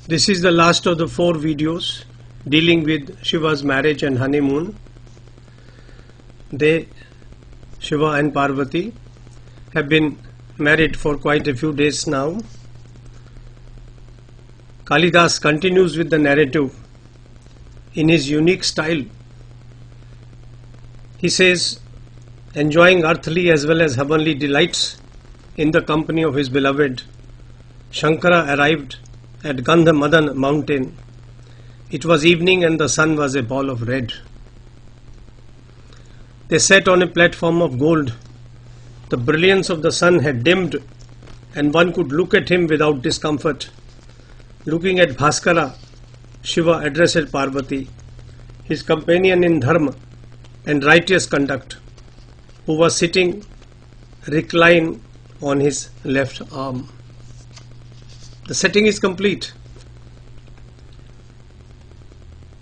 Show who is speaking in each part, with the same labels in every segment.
Speaker 1: This is the last of the 4 videos dealing with Shiva's marriage and honeymoon. They, Shiva and Parvati, have been married for quite a few days now. Kalidasa continues with the narrative in his unique style. He says, enjoying earthly as well as heavenly delights in the company of his beloved, Shankara arrived at Gandhamadan mountain. It was evening and the sun was a ball of red. They sat on a platform of gold. The brilliance of the sun had dimmed and one could look at him without discomfort. Looking at Bhaskara, Shiva addressed Parvati, his companion in dharma and righteous conduct, who was sitting reclined on his left arm. The setting is complete.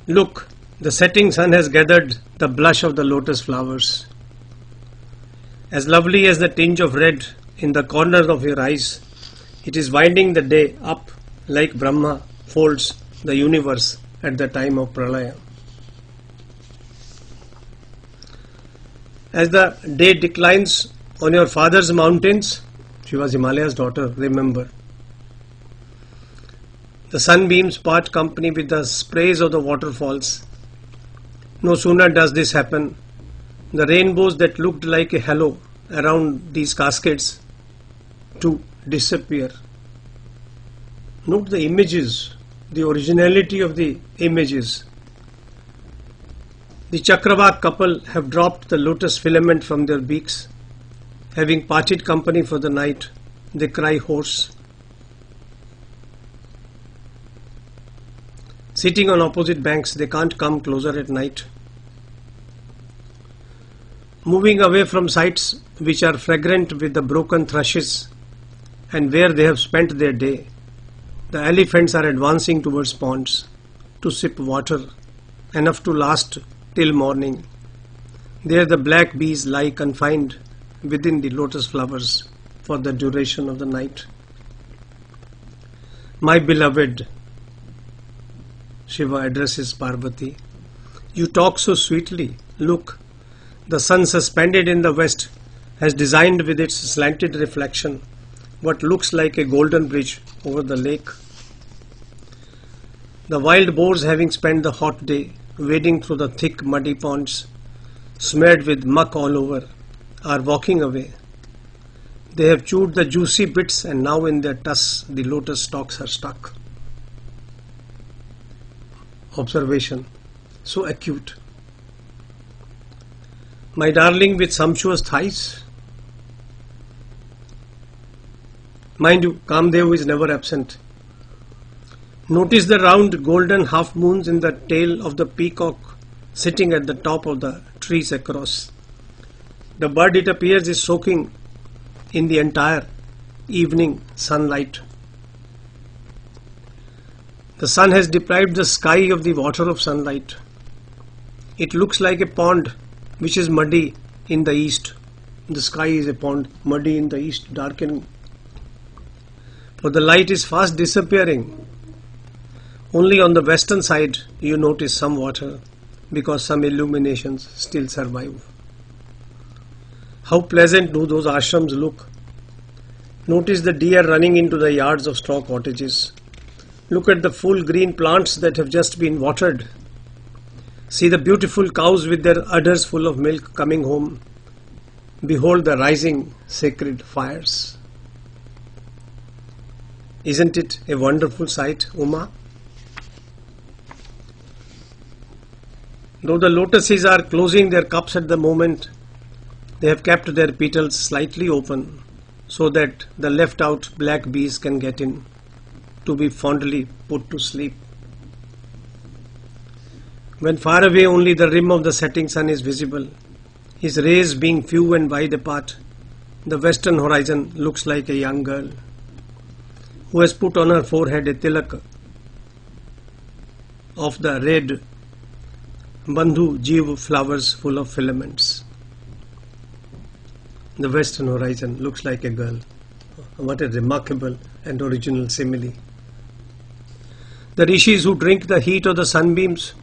Speaker 1: Look, the setting sun has gathered the blush of the lotus flowers. As lovely as the tinge of red in the corners of your eyes, it is winding the day up like Brahma folds the universe at the time of Pralaya. As the day declines on your father's mountains, she was Himalaya's daughter, remember. The sunbeams part company with the sprays of the waterfalls. No sooner does this happen, the rainbows that looked like a halo around these cascades to disappear. Note the images, the originality of the images. The Chakravark couple have dropped the lotus filament from their beaks. Having parted company for the night, they cry hoarse. Sitting on opposite banks, they can't come closer at night. Moving away from sites which are fragrant with the broken thrushes and where they have spent their day, the elephants are advancing towards ponds to sip water enough to last till morning. There the black bees lie confined within the lotus flowers for the duration of the night. My beloved, Shiva addresses Parvati, you talk so sweetly. Look, the sun suspended in the west has designed with its slanted reflection what looks like a golden bridge over the lake. The wild boars, having spent the hot day wading through the thick muddy ponds, smeared with muck all over, are walking away. They have chewed the juicy bits and now in their tusks the lotus stalks are stuck. Observation, so acute. My darling with sumptuous thighs. Mind you, Kamdev is never absent. Notice the round golden half moons in the tail of the peacock sitting at the top of the trees across. The bird, it appears, is soaking in the entire evening sunlight. The sun has deprived the sky of the water of sunlight. It looks like a pond which is muddy in the east. The sky is a pond, muddy in the east, darkening. For the light is fast disappearing. Only on the western side you notice some water because some illuminations still survive. How pleasant do those ashrams look. Notice the deer running into the yards of straw cottages. Look at the full green plants that have just been watered. See the beautiful cows with their udders full of milk coming home. Behold the rising sacred fires. Isn't it a wonderful sight, Uma? Though the lotuses are closing their cups at the moment, they have kept their petals slightly open so that the left out black bees can get in to be fondly put to sleep. When far away only the rim of the setting sun is visible, his rays being few and wide apart, the western horizon looks like a young girl who has put on her forehead a tilak of the red Bandhu Jeev flowers full of filaments. The western horizon looks like a girl. What a remarkable and original simile. The rishis who drink the heat of the sunbeams,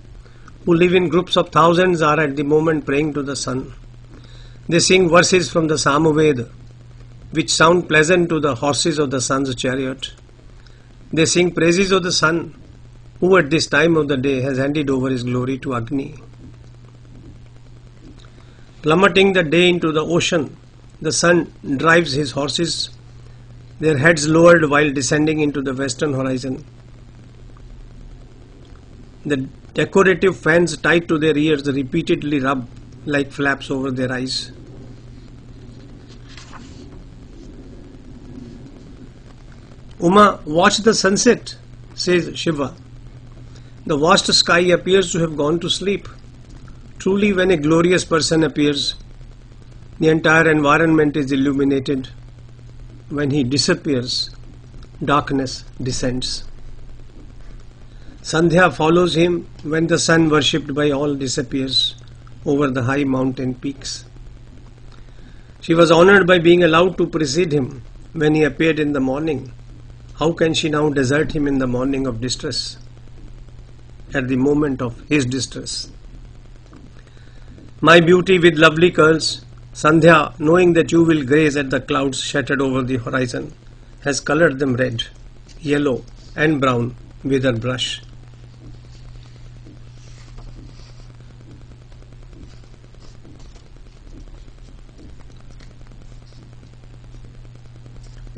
Speaker 1: who live in groups of thousands, are at the moment praying to the sun. They sing verses from the Samaveda, which sound pleasant to the horses of the sun's chariot. They sing praises of the sun, who at this time of the day has handed over his glory to Agni. Plummeting the day into the ocean, the sun drives his horses, their heads lowered while descending into the western horizon. The decorative fans tied to their ears repeatedly rub like flaps over their eyes. Uma, watch the sunset, says Shiva. The vast sky appears to have gone to sleep. Truly, when a glorious person appears, the entire environment is illuminated. When he disappears, darkness descends. Sandhya follows him when the sun worshipped by all disappears over the high mountain peaks. She was honored by being allowed to precede him when he appeared in the morning. How can she now desert him in the morning of distress, at the moment of his distress? My beauty with lovely curls, Sandhya, knowing that you will graze at the clouds shattered over the horizon, has colored them red, yellow and brown with her brush.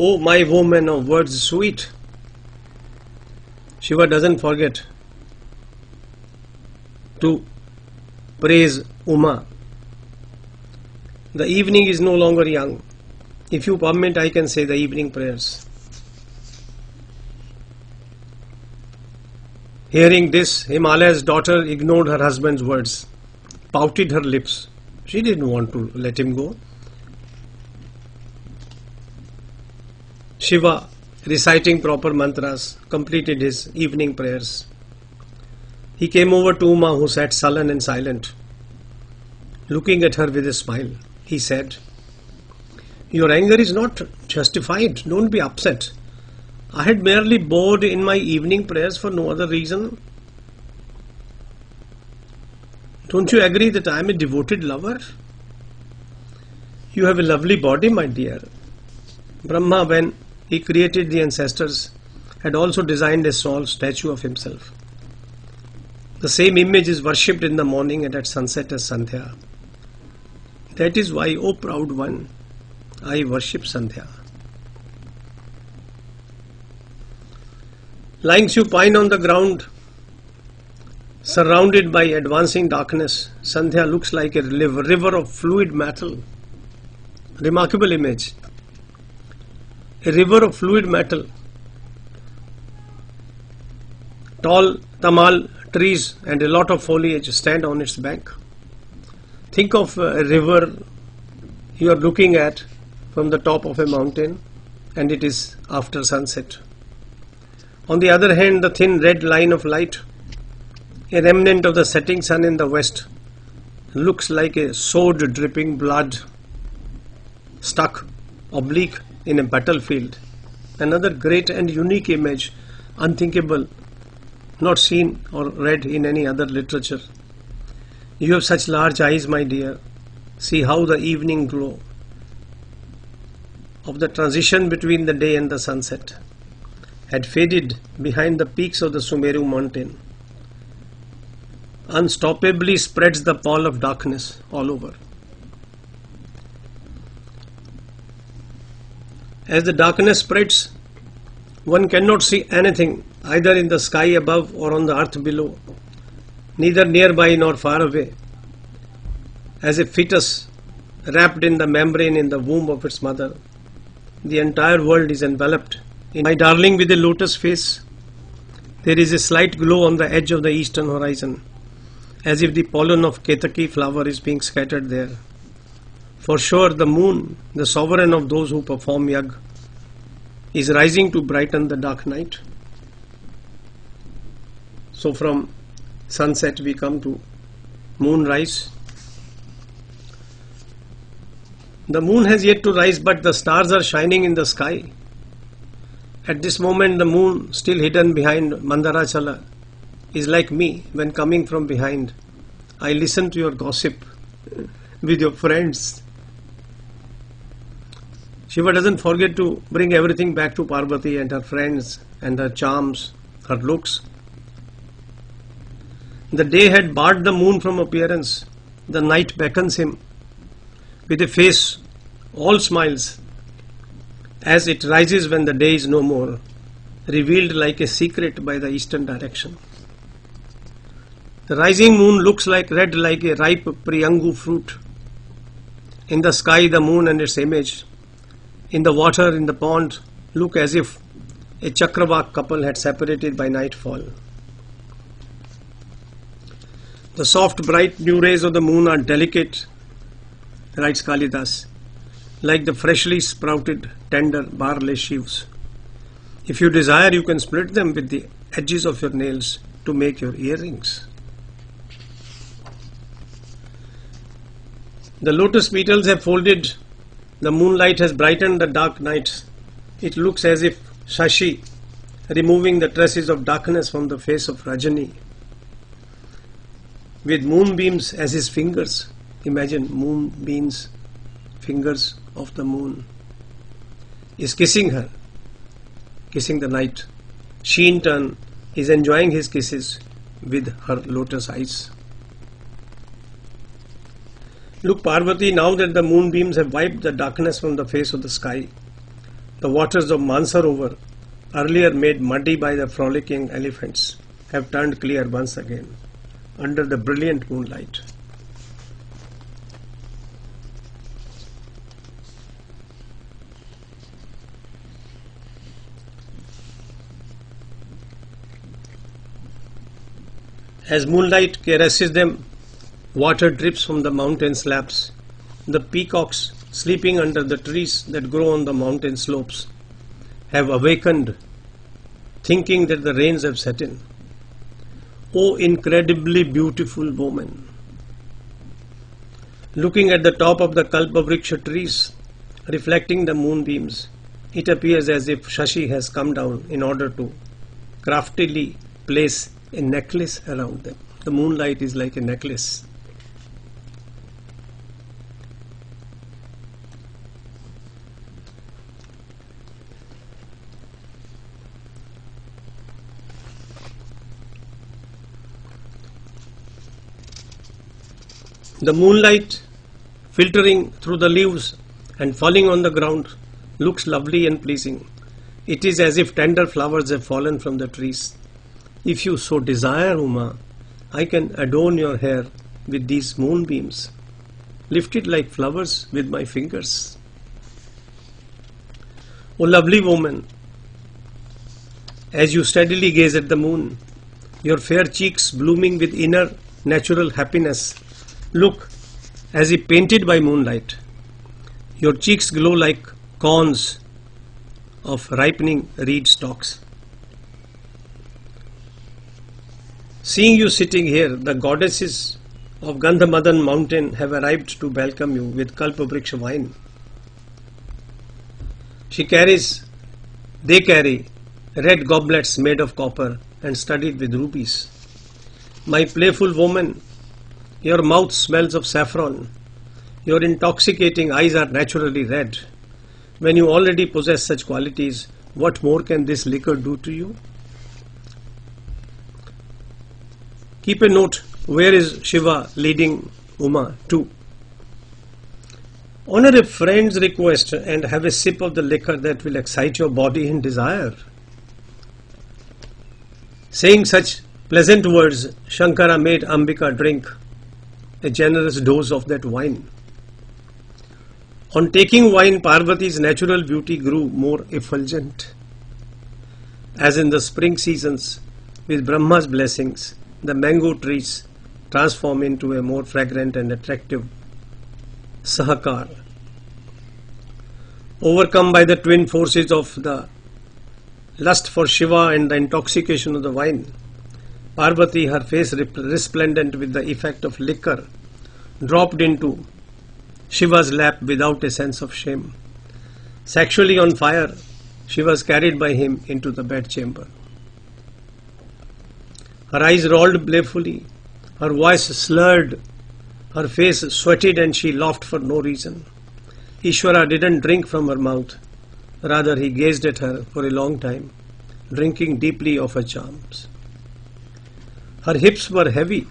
Speaker 1: Oh, my woman of words sweet. Shiva doesn't forget to praise Uma. The evening is no longer young. If you permit, I can say the evening prayers. Hearing this, Himalaya's daughter ignored her husband's words, pouted her lips. She didn't want to let him go. Shiva, reciting proper mantras, completed his evening prayers. He came over to Uma, who sat sullen and silent. Looking at her with a smile, he said, "Your anger is not justified. Don't be upset. I had merely bored in my evening prayers for no other reason. Don't you agree that I am a devoted lover? You have a lovely body, my dear. Brahma, when he created the ancestors, had also designed a small statue of himself. The same image is worshipped in the morning and at sunset as Sandhya. That is why, O proud one, I worship Sandhya." Lying supine on the ground, surrounded by advancing darkness, Sandhya looks like a river of fluid metal. Remarkable image. A river of fluid metal. Tall tamal trees and a lot of foliage stand on its bank. Think of a river you are looking at from the top of a mountain, and it is after sunset. On the other hand, the thin red line of light, a remnant of the setting sun in the west, looks like a sword dripping blood stuck oblique in a battlefield. Another great and unique image, unthinkable, not seen or read in any other literature. You have such large eyes, my dear. See how the evening glow of the transition between the day and the sunset had faded behind the peaks of the Sumeru mountain. Unstoppably spreads the pall of darkness all over. As the darkness spreads, one cannot see anything either in the sky above or on the earth below, neither nearby nor far away. As a fetus wrapped in the membrane in the womb of its mother, the entire world is enveloped in my darling with a lotus face. There is a slight glow on the edge of the eastern horizon, as if the pollen of Ketaki flower is being scattered there. For sure, the moon, the sovereign of those who perform yag, is rising to brighten the dark night. So from sunset we come to moonrise. The moon has yet to rise, but the stars are shining in the sky. At this moment, the moon, still hidden behind Mandarachala, is like me when coming from behind. I listen to your gossip with your friends. Shiva doesn't forget to bring everything back to Parvati and her friends and her charms, her looks. The day had barred the moon from appearance. The night beckons him with a face all smiles as it rises when the day is no more, revealed like a secret by the eastern direction. The rising moon looks red like a ripe priyangu fruit. In the sky, the moon and its image, in the water, in the pond, look as if a Chakravak couple had separated by nightfall. The soft, bright new rays of the moon are delicate, writes Kalidasa, like the freshly sprouted, tender barley sheaves. If you desire, you can split them with the edges of your nails to make your earrings. The lotus petals have folded. The moonlight has brightened the dark nights. It looks as if Shashi removing the tresses of darkness from the face of Rajani. With moonbeams as his fingers. Imagine moonbeams, fingers of the moon. Is kissing her, kissing the night. She in turn is enjoying his kisses with her lotus eyes. Look, Parvati, now that the moonbeams have wiped the darkness from the face of the sky, the waters of Mansarovar, earlier made muddy by the frolicking elephants, have turned clear once again under the brilliant moonlight. As moonlight caresses them, water drips from the mountain slabs. The peacocks sleeping under the trees that grow on the mountain slopes have awakened, thinking that the rains have set in. Oh, incredibly beautiful woman! Looking at the top of the Kalpavriksha trees, reflecting the moonbeams, it appears as if Shashi has come down in order to craftily place a necklace around them. The moonlight is like a necklace. The moonlight filtering through the leaves and falling on the ground looks lovely and pleasing. It is as if tender flowers have fallen from the trees. If you so desire, Uma, I can adorn your hair with these moonbeams, lifted like flowers with my fingers. O lovely woman, as you steadily gaze at the moon, your fair cheeks blooming with inner natural happiness, look as if painted by moonlight. Your cheeks glow like corns of ripening reed stalks. Seeing you sitting here, the goddesses of Gandhamadan mountain have arrived to welcome you with Kalpavriksha wine. They carry red goblets made of copper and studded with rubies. My playful woman, your mouth smells of saffron. Your intoxicating eyes are naturally red. When you already possess such qualities, what more can this liquor do to you? Keep a note, where is Shiva leading Uma to? Honor a friend's request and have a sip of the liquor that will excite your body in desire. Saying such pleasant words, Shankara made Ambika drink a generous dose of that wine. On taking wine, Parvati's natural beauty grew more effulgent. As in the spring seasons, with Brahma's blessings, the mango trees transform into a more fragrant and attractive sahakar. Overcome by the twin forces of the lust for Shiva and the intoxication of the wine, Parvati, her face resplendent with the effect of liquor, dropped into Shiva's lap without a sense of shame. Sexually on fire, she was carried by him into the bedchamber. Her eyes rolled playfully, her voice slurred, her face sweated, and she laughed for no reason. Ishvara didn't drink from her mouth. Rather, he gazed at her for a long time, drinking deeply of her charms. Her hips were heavy.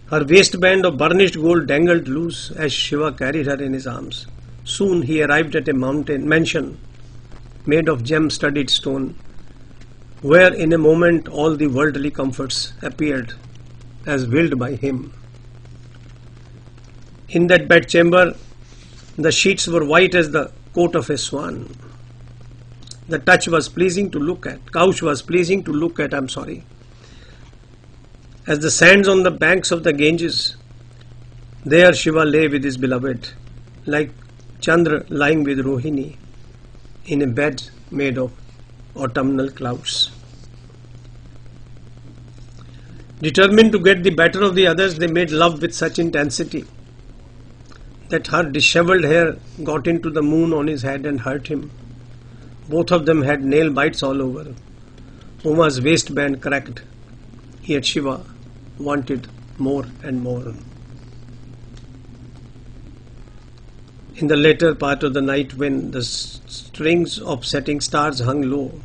Speaker 1: Her waistband of burnished gold dangled loose as Shiva carried her in his arms. Soon he arrived at a mansion made of gem-studded stone, where in a moment all the worldly comforts appeared as willed by him. In that bedchamber, the sheets were white as the coat of a swan. The couch was pleasing to look at, as the sands on the banks of the Ganges. There Shiva lay with his beloved, like Chandra lying with Rohini, in a bed made of autumnal clouds. Determined to get the better of the others, they made love with such intensity that her dishevelled hair got into the moon on his head and hurt him. Both of them had nail bites all over. Uma's waistband cracked, yet Shiva wanted more and more. In the later part of the night, when the strings of setting stars hung low,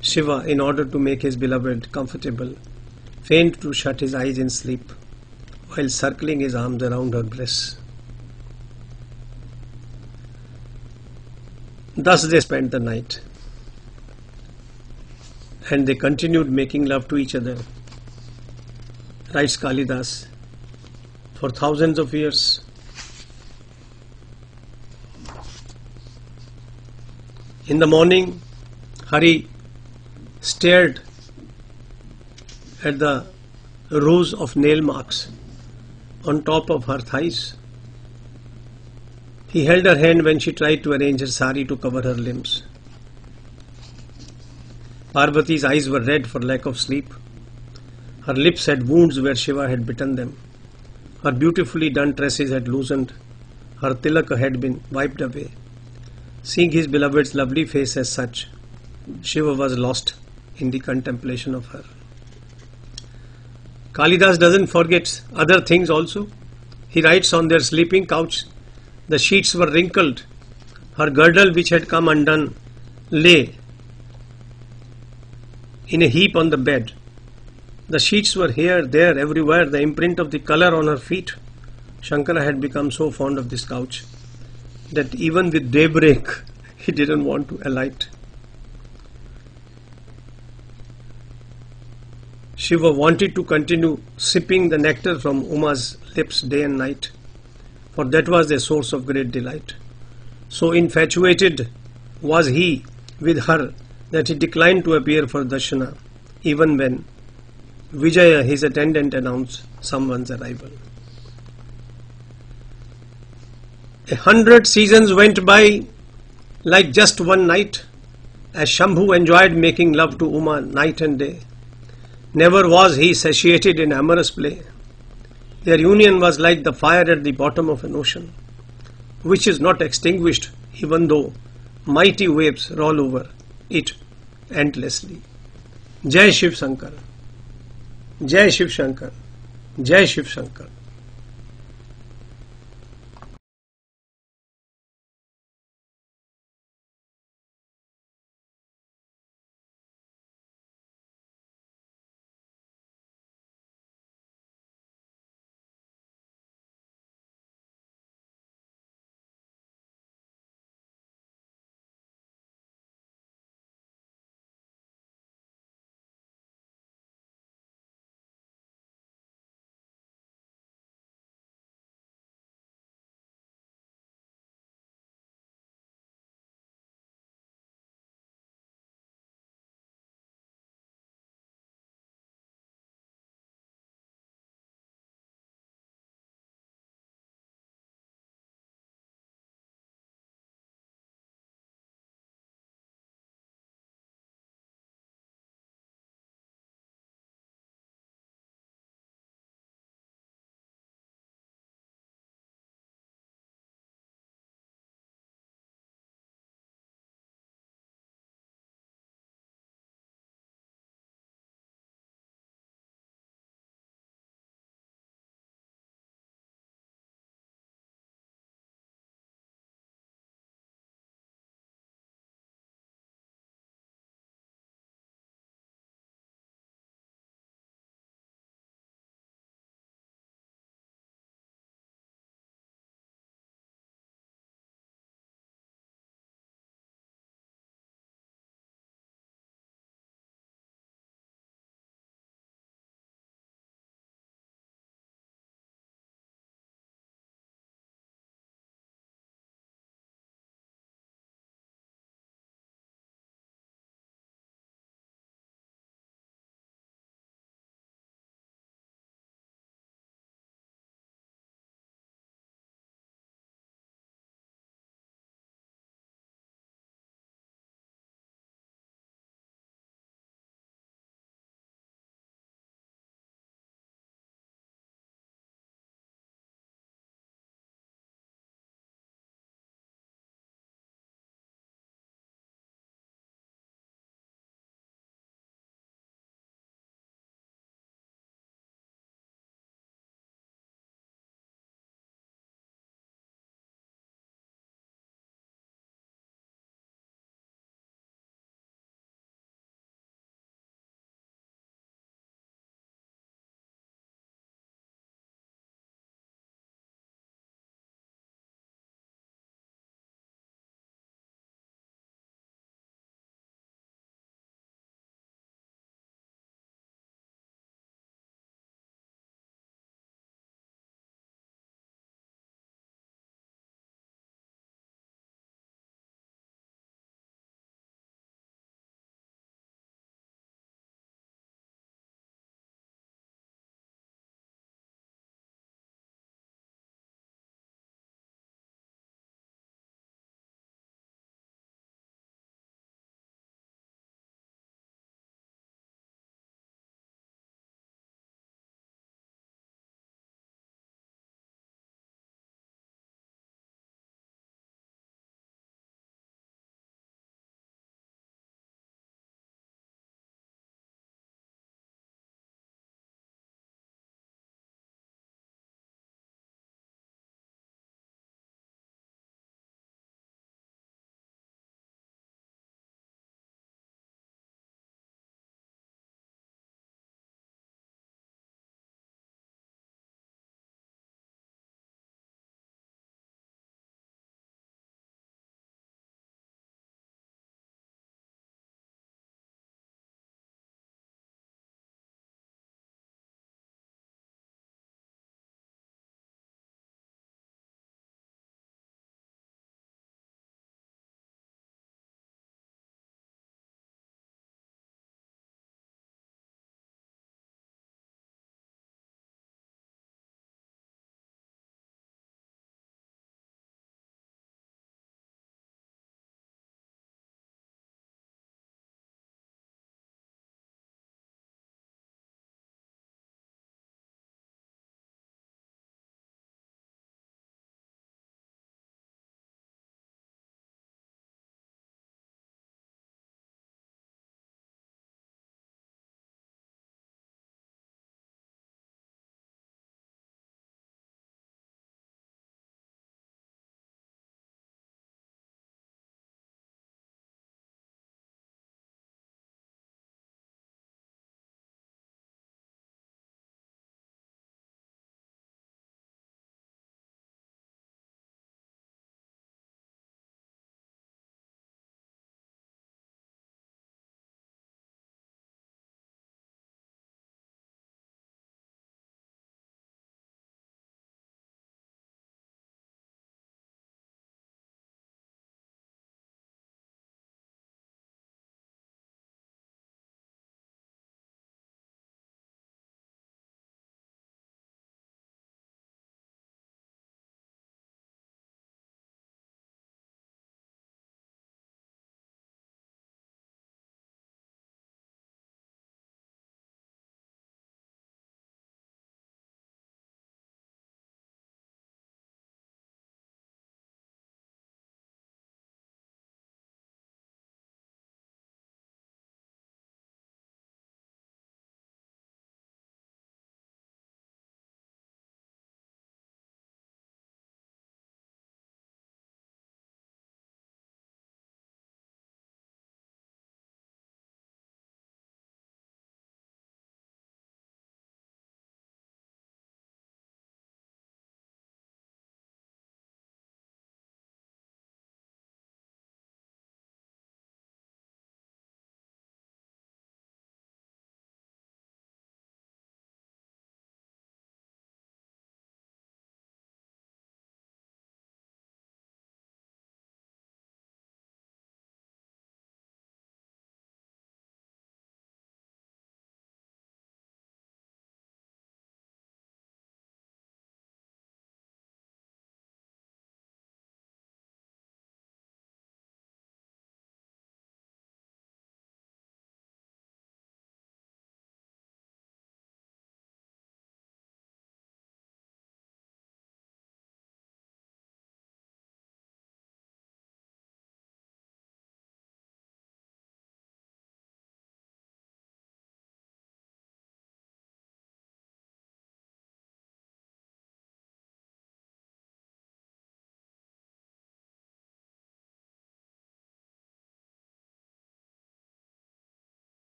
Speaker 1: Shiva, in order to make his beloved comfortable, feigned to shut his eyes in sleep while circling his arms around her breasts. Thus they spent the night, and they continued making love to each other, writes Kalidasa, for thousands of years. In the morning, Hari stared at the rows of nail marks on top of her thighs. He held her hand when she tried to arrange her sari to cover her limbs. Parvati's eyes were red for lack of sleep. Her lips had wounds where Shiva had bitten them. Her beautifully done tresses had loosened. Her tilak had been wiped away. Seeing his beloved's lovely face as such, Shiva was lost in the contemplation of her. Kalidasa doesn't forget other things also. He writes, on their sleeping couch, the sheets were wrinkled. Her girdle, which had come undone, lay in a heap on the bed. The sheets were here, there, everywhere, the imprint of the color on her feet. Shankara had become so fond of this couch that even with daybreak, he didn't want to alight. Shiva wanted to continue sipping the nectar from Uma's lips day and night, for that was a source of great delight. So infatuated was he with her that he declined to appear for darshana, even when Vijaya, his attendant, announced someone's arrival. 100 seasons went by like just one night, as Shambhu enjoyed making love to Uma night and day. Never was he satiated in amorous play. Their union was like the fire at the bottom of an ocean, which is not extinguished even though mighty waves roll over it endlessly. Jai Shiv Shankar, Jai Shiv Shankar, Jai Shiv Shankar.